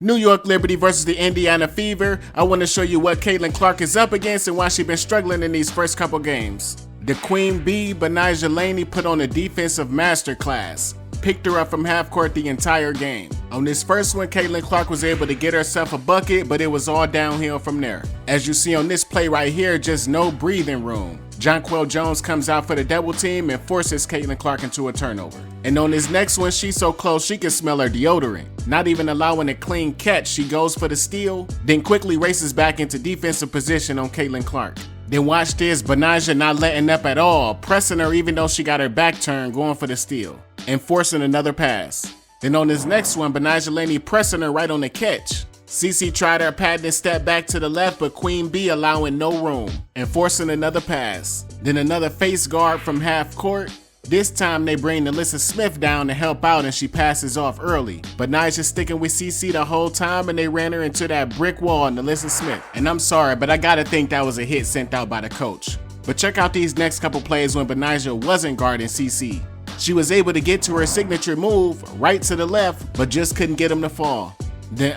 New York Liberty versus the Indiana Fever. I want to show you what Caitlin Clark is up against and why she's been struggling in these first couple games. The Queen Bee, Betnijah Laney, put on a defensive masterclass. Picked her up from half court the entire game. On this first one, Caitlin Clark was able to get herself a bucket, but it was all downhill from there. As you see on this play right here, just no breathing room. Jonquel Jones comes out for the double team and forces Caitlin Clark into a turnover. And on this next one, she's so close she can smell her deodorant. Not even allowing a clean catch, she goes for the steal, then quickly races back into defensive position on Caitlin Clark. Then watch this, Betnijah not letting up at all, pressing her even though she got her back turned, going for the steal, and forcing another pass. Then on this next one, Betnijah Laney pressing her right on the catch. CC tried her patented step back to the left, but Queen Bee allowing no room, and forcing another pass. Then another face guard from half court. This time they bring NaLyssa Smith down to help out and she passes off early. Betnijah sticking with CC the whole time and they ran her into that brick wall, NaLyssa Smith. And I'm sorry, but I gotta think that was a hit sent out by the coach. But check out these next couple plays when Betnijah wasn't guarding CC. She was able to get to her signature move, right to the left, but just couldn't get him to fall. Then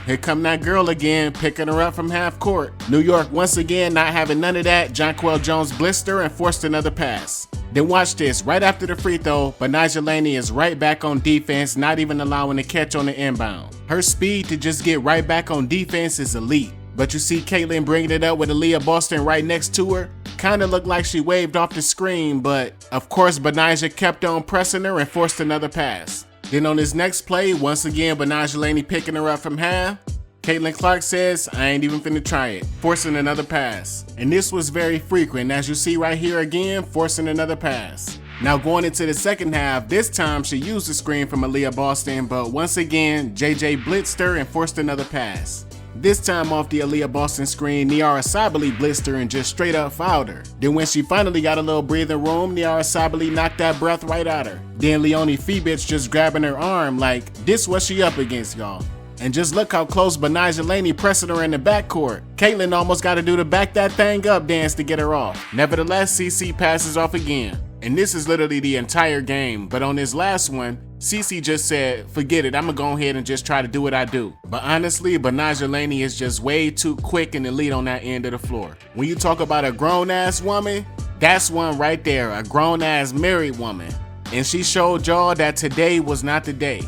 here come that girl again, picking her up from half court. New York once again not having none of that. Jonquel Jones blister and forced another pass. Then watch this, right after the free throw, Betnijah Laney is right back on defense, not even allowing a catch on the inbound. Her speed to just get right back on defense is elite. But you see Caitlin bringing it up with Aliyah Boston right next to her. Kinda looked like she waved off the screen, but of course Betnijah kept on pressing her and forced another pass. Then on his next play, once again Betnijah Laney picking her up from half. Caitlin Clark says, I ain't even finna try it, forcing another pass. And this was very frequent, as you see right here again, forcing another pass. Now going into the second half, this time she used the screen from Aliyah Boston, but once again, JJ blitzed her and forced another pass. This time off the Aliyah Boston screen, Niara Sabally blitzed her and just straight up fouled her. Then when she finally got a little breathing room, Niara Sabally knocked that breath right at her. Then Leonie Feebitch just grabbing her arm like, this what she up against, y'all. And just look how close Betnijah Laney pressing her in the backcourt. Caitlin almost got to do the back that thing up dance to get her off. Nevertheless, CC passes off again. And this is literally the entire game, but on this last one, CC just said, forget it, I'm gonna go ahead and just try to do what I do. But honestly, Betnijah Laney is just way too quick and elite on that end of the floor. When you talk about a grown-ass woman, that's one right there, a grown-ass married woman. And she showed y'all that today was not the day.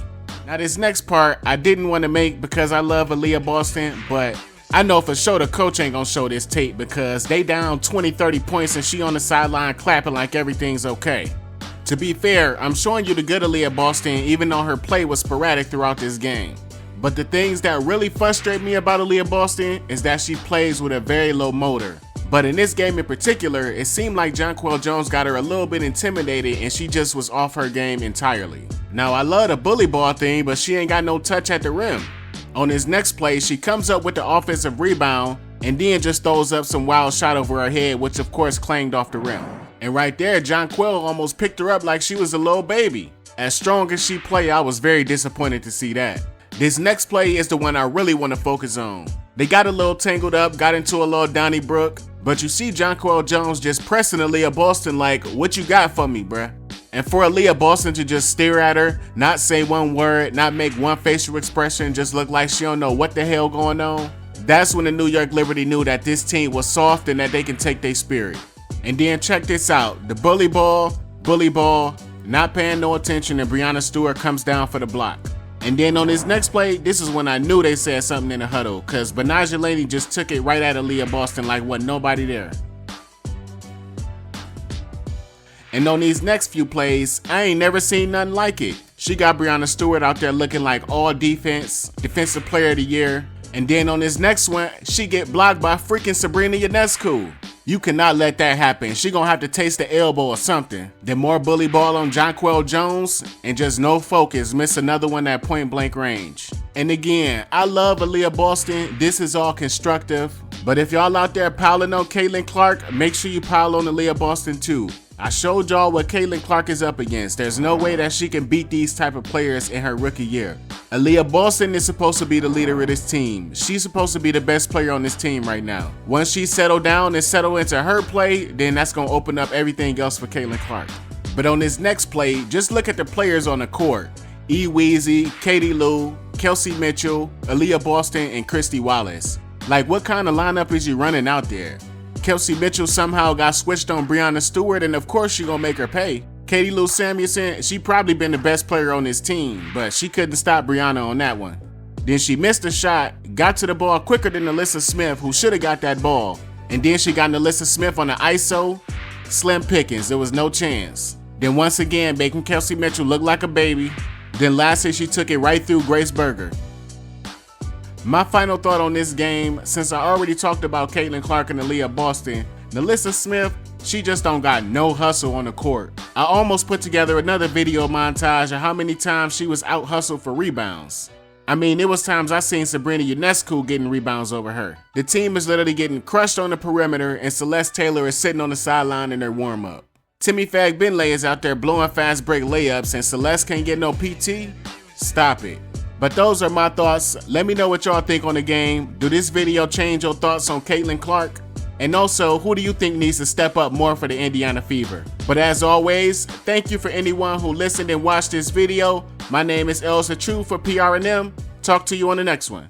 Now this next part, I didn't want to make because I love Aliyah Boston, but I know for sure the coach ain't gonna show this tape because they down 20-30 points and she on the sideline clapping like everything's okay. To be fair, I'm showing you the good Aliyah Boston even though her play was sporadic throughout this game. But the things that really frustrate me about Aliyah Boston is that she plays with a very low motor. But in this game in particular, it seemed like Jonquel Jones got her a little bit intimidated and she just was off her game entirely. Now I love the bully ball thing, but she ain't got no touch at the rim. On his next play, she comes up with the offensive rebound and then just throws up some wild shot over her head, which of course clanged off the rim. And right there, Jonquel almost picked her up like she was a little baby. As strong as she played, I was very disappointed to see that. This next play is the one I really want to focus on. They got a little tangled up, got into a little Donnybrook, but you see Jonquel Jones just pressing Aliyah Boston like, what you got for me, bruh? And for Aliyah Boston to just stare at her, not say one word, not make one facial expression, just look like she don't know what the hell going on, that's when the New York Liberty knew that this team was soft and that they can take their spirit. And then check this out, the bully ball, not paying no attention, and Breanna Stewart comes down for the block. And then on his next play, this is when I knew they said something in the huddle, cause Betnijah Laney just took it right at Aliyah Boston like wasn't nobody there. And on these next few plays, I ain't never seen nothing like it. She got Breanna Stewart out there looking like all defense, defensive player of the year. And then on this next one, she get blocked by freaking Sabrina Ionescu. You cannot let that happen. She gonna have to taste the elbow or something. Then more bully ball on Jonquel Jones and just no focus, miss another one at point blank range. And again, I love Aliyah Boston. This is all constructive. But if y'all out there piling on Caitlin Clark, make sure you pile on Aliyah Boston too. I showed y'all what Caitlin Clark is up against. There's no way that she can beat these type of players in her rookie year. Aliyah Boston is supposed to be the leader of this team. She's supposed to be the best player on this team right now. Once she settle down and settle into her play, then that's going to open up everything else for Caitlin Clark. But on this next play, just look at the players on the court. E. Weezy, Katie Lou, Kelsey Mitchell, Aliyah Boston, and Christy Wallace. Like, what kind of lineup is you running out there? Kelsey Mitchell somehow got switched on Breanna Stewart, and of course she gonna make her pay. Katie Lou Samuelson, she probably been the best player on this team, but she couldn't stop Breanna on that one. Then she missed a shot, got to the ball quicker than NaLyssa Smith, who should have got that ball. And then she got NaLyssa Smith on the ISO. Slim pickings, there was no chance. Then once again, making Kelsey Mitchell look like a baby. Then lastly, she took it right through Grace Berger. My final thought on this game, since I already talked about Caitlin Clark and Aliyah Boston, NaLyssa Smith, she just don't got no hustle on the court. I almost put together another video montage of how many times she was out hustled for rebounds. I mean, there was times I seen Sabrina Ionescu getting rebounds over her. The team is literally getting crushed on the perimeter, and Celeste Taylor is sitting on the sideline in their warm-up. Timmy Fagbenle is out there blowing fast break layups, and Celeste can't get no PT? Stop it. But those are my thoughts. Let me know what y'all think on the game. Do this video change your thoughts on Caitlin Clark? And also, who do you think needs to step up more for the Indiana Fever? But as always, thank you for anyone who listened and watched this video. My name is ElzdaTruph for PRNM. Talk to you on the next one.